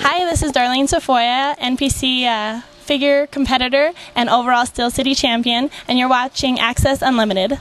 Hi, this is Darlene Tafoya, NPC figure competitor and overall Steel City champion, and you're watching Access Unlimited.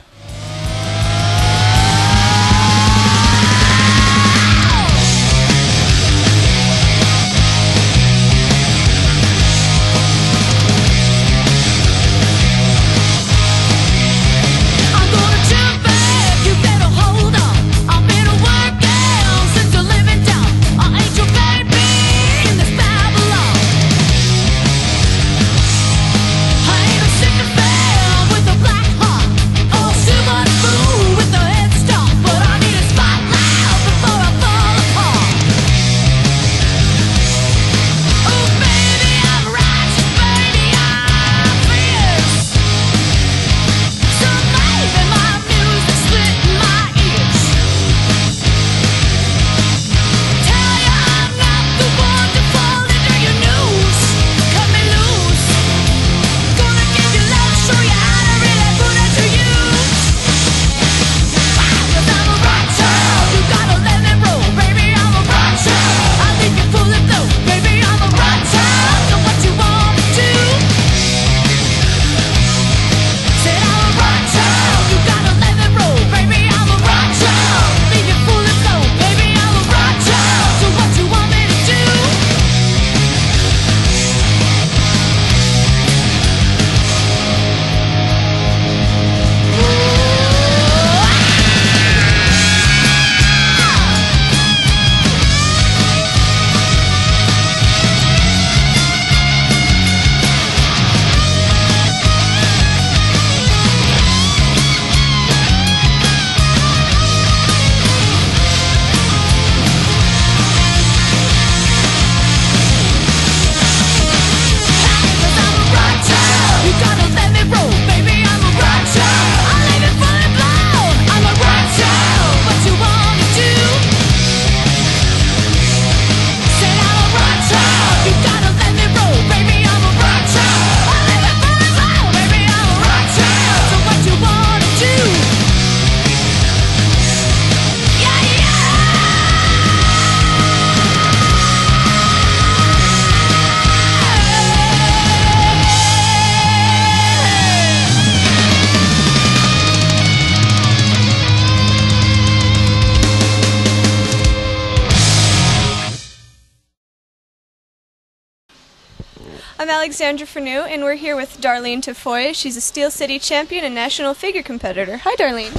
I'm Alexandera Fernau, and we're here with Darlene Tafoya. She's a Steel City champion and national figure competitor. Hi, Darlene.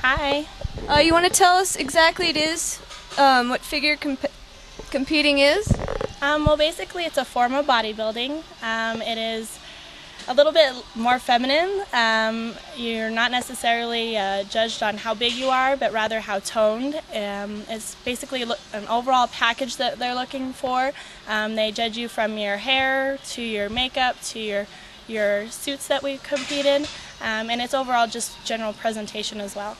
Hi. You want to tell us exactly what figure competing is? Well, basically, it's a form of bodybuilding. It is a little bit more feminine. You're not necessarily judged on how big you are, but rather how toned. It's basically an overall package that they're looking for. They judge you from your hair to your makeup to your suits that we compete in, and it's overall just general presentation as well.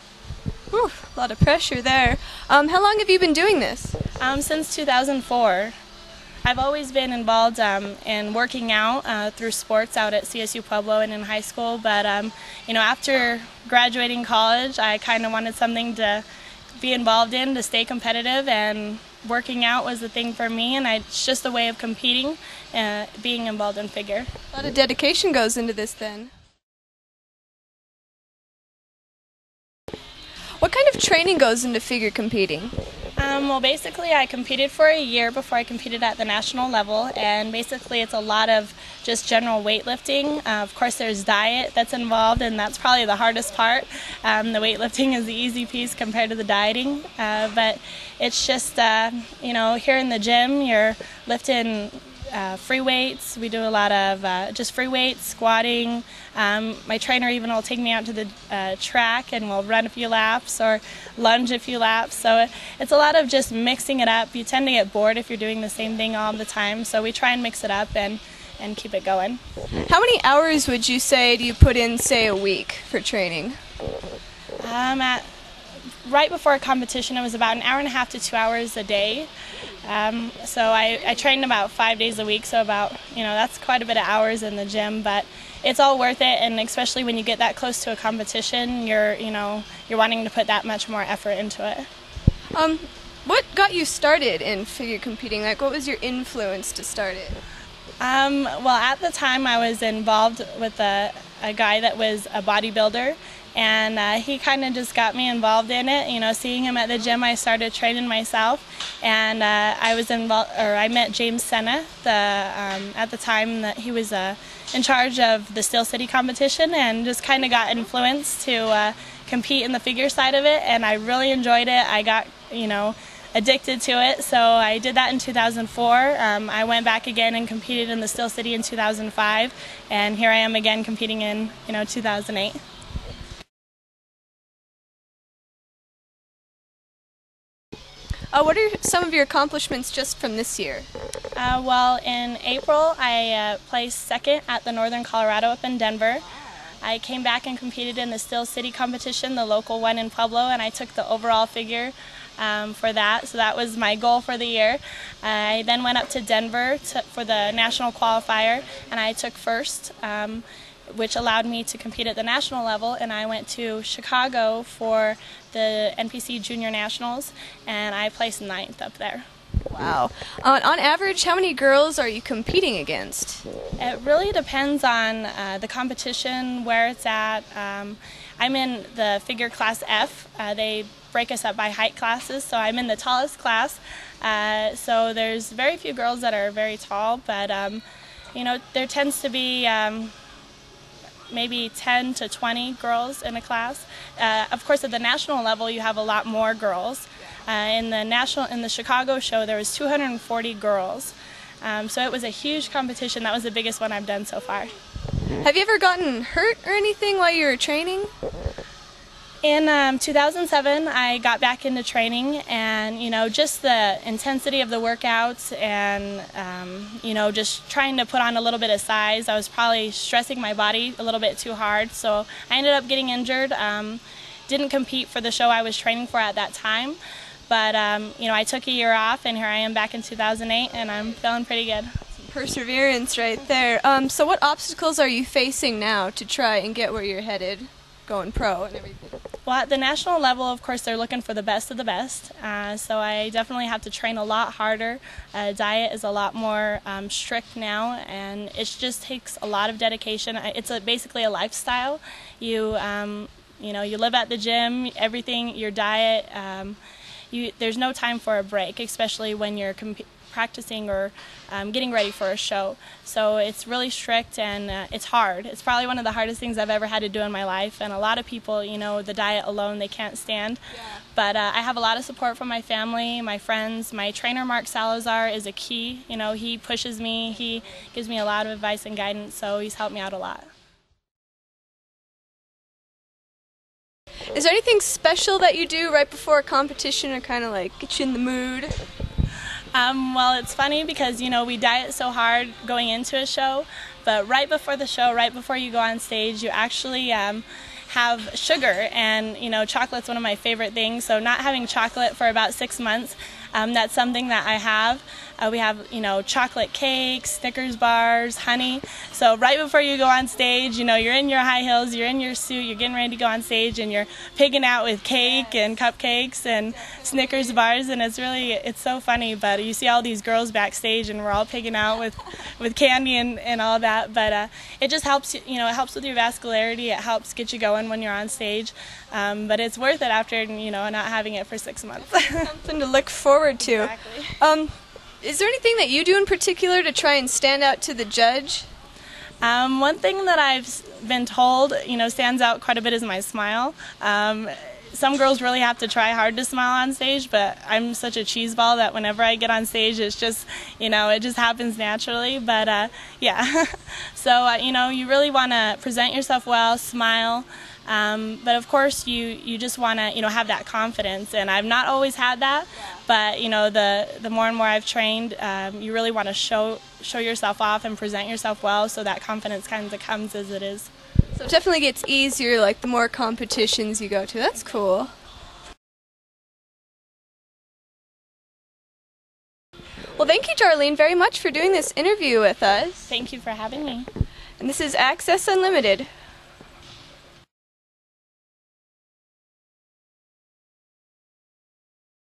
Whew, a lot of pressure there. How long have you been doing this? Since 2004. I've always been involved in working out through sports out at CSU Pueblo and in high school, but after graduating college, I kind of wanted something to be involved in to stay competitive, and working out was the thing for me, and it's just a way of competing, being involved in figure. A lot of dedication goes into this then. What kind of training goes into figure competing? Well, basically, I competed for a year before I competed at the national level, and basically it's a lot of just general weightlifting. Of course, there's diet that's involved, and that's probably the hardest part. The weightlifting is the easy piece compared to the dieting, but it's just, here in the gym, you're lifting free weights. We do a lot of just free weights, squatting. My trainer even will take me out to the track and we'll run a few laps or lunge a few laps. So it's a lot of just mixing it up. You tend to get bored if you're doing the same thing all the time, so we try and mix it up and keep it going. How many hours would you say do you put in, say, a week for training? Right before a competition, it was about 1.5 to 2 hours a day. So I trained about 5 days a week, so about, that's quite a bit of hours in the gym, but it's all worth it, and especially when you get that close to a competition, you're wanting to put that much more effort into it. What got you started in figure competing? Like, what was your influence to start it? Well, at the time I was involved with a guy that was a bodybuilder, and he kind of just got me involved in it. You know, seeing him at the gym, I started training myself, and I met James Senna. At the time that he was in charge of the Steel City competition, and just kind of got influenced to compete in the figure side of it, and I really enjoyed it. I got, addicted to it, so I did that in 2004. I went back again and competed in the Steel City in 2005, and here I am again competing in 2008. What are some of your accomplishments just from this year? Well, in April I placed second at the Northern Colorado up in Denver. I came back and competed in the Steel City competition, the local one in Pueblo, and I took the overall figure for that, so that was my goal for the year. I then went up to Denver for the national qualifier, and I took first, which allowed me to compete at the national level, and I went to Chicago for the NPC Junior Nationals, and I placed 9th up there. Wow. On average, how many girls are you competing against? It really depends on the competition, where it's at. I'm in the figure class F. They break us up by height classes, so I'm in the tallest class. So there's very few girls that are very tall, but there tends to be maybe 10 to 20 girls in a class. Of course, at the national level, you have a lot more girls. In the Chicago show, there was 240 girls. So it was a huge competition. That was the biggest one I've done so far. Have you ever gotten hurt or anything while you were training? In 2007, I got back into training, and just the intensity of the workouts, and just trying to put on a little bit of size. I was probably stressing my body a little bit too hard, so I ended up getting injured. Didn't compete for the show I was training for at that time, but I took a year off, and here I am back in 2008, and I'm feeling pretty good. Perseverance right there. So what obstacles are you facing now to try and get where you're headed, going pro and everything? Well, at the national level, of course, they're looking for the best of the best, so I definitely have to train a lot harder. Diet is a lot more strict now, and it just takes a lot of dedication. It's basically a lifestyle. You live at the gym, everything, your diet. There's no time for a break, especially when you're practicing or getting ready for a show. So it's really strict, and it's hard. It's probably one of the hardest things I've ever had to do in my life, and a lot of people, the diet alone, they can't stand. Yeah. But I have a lot of support from my family, my friends. My trainer, Mark Salazar, is a key. He pushes me, he gives me a lot of advice and guidance, so he's helped me out a lot. Is there anything special that you do right before a competition or kind of like get you in the mood? Well, it's funny because, we diet so hard going into a show, but right before the show, right before you go on stage, you actually have sugar, and, chocolate's one of my favorite things, so not having chocolate for about 6 months, that's something that I have. We have, chocolate cakes, Snickers bars, honey. So right before you go on stage, you're in your high heels, you're in your suit, you're getting ready to go on stage, and you're pigging out with cake and cupcakes and Snickers bars, and it's so funny. But you see all these girls backstage, and we're all pigging out with candy and all that. But it just helps, it helps with your vascularity. It helps get you going when you're on stage. But it's worth it after, not having it for 6 months. Something to look forward to. Exactly. Is there anything that you do in particular to try and stand out to the judge? One thing that I've been told, stands out quite a bit is my smile. Some girls really have to try hard to smile on stage, but I'm such a cheeseball that whenever I get on stage, it's just, it just happens naturally. But yeah, so you really want to present yourself well, smile. But of course, you just want to, have that confidence, and I've not always had that. But the more and more I've trained, you really want to show yourself off and present yourself well, so that confidence kind of comes as it is. So it definitely gets easier, like the more competitions you go to. That's cool. Well, thank you, Darlene, very much for doing this interview with us. Thank you for having me. And this is Access Unlimited.